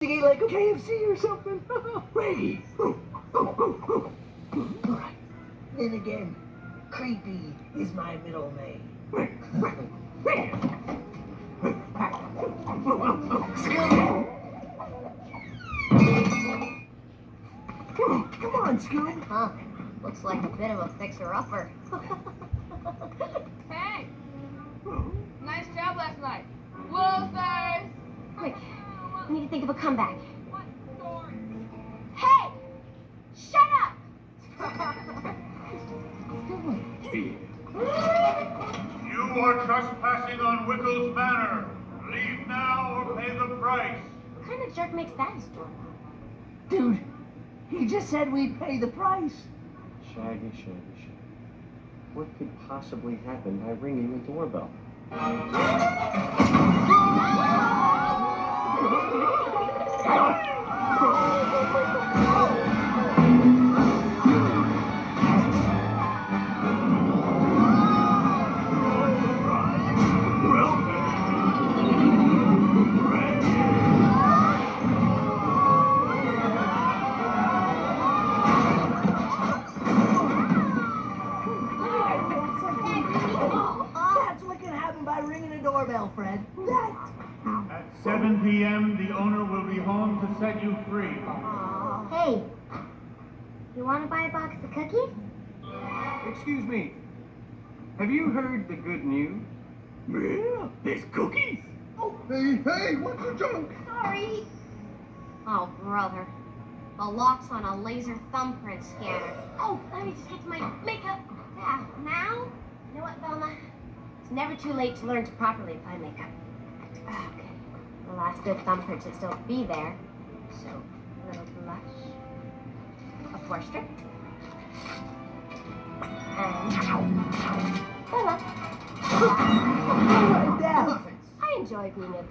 Eat like a KFC or something. Ready. Alright. Then again, creepy is my middle name. Come on, Scoob. Huh. Looks like a bit of a fixer-upper. Hey! Nice job last night. Losers! Quick, we need to think of a comeback. What story? Hey! Shut up! You are trespassing on Wickles Manor. Leave now or pay the price. What kind of jerk makes that his doorbell? Dude, he just said we'd pay the price. Shaggy. What could possibly happen by ringing the doorbell? That's what can happen by ringing a doorbell, Fred. That. At 7 p.m., the owner will be home to set you free. Hey, you want to buy a box of cookies? Excuse me. Have you heard the good news? Yeah, there's cookies. Oh, hey, what's the joke? Sorry. Oh, brother. The lock's on a laser thumbprint scanner. Oh, let me just get to my makeup. Yeah, now? You know what, Velma? It's never too late to learn to properly apply makeup. Okay. The last good thumbprint should still be there. So, a little blush. A pore strip. And voila. Right down. I enjoy being a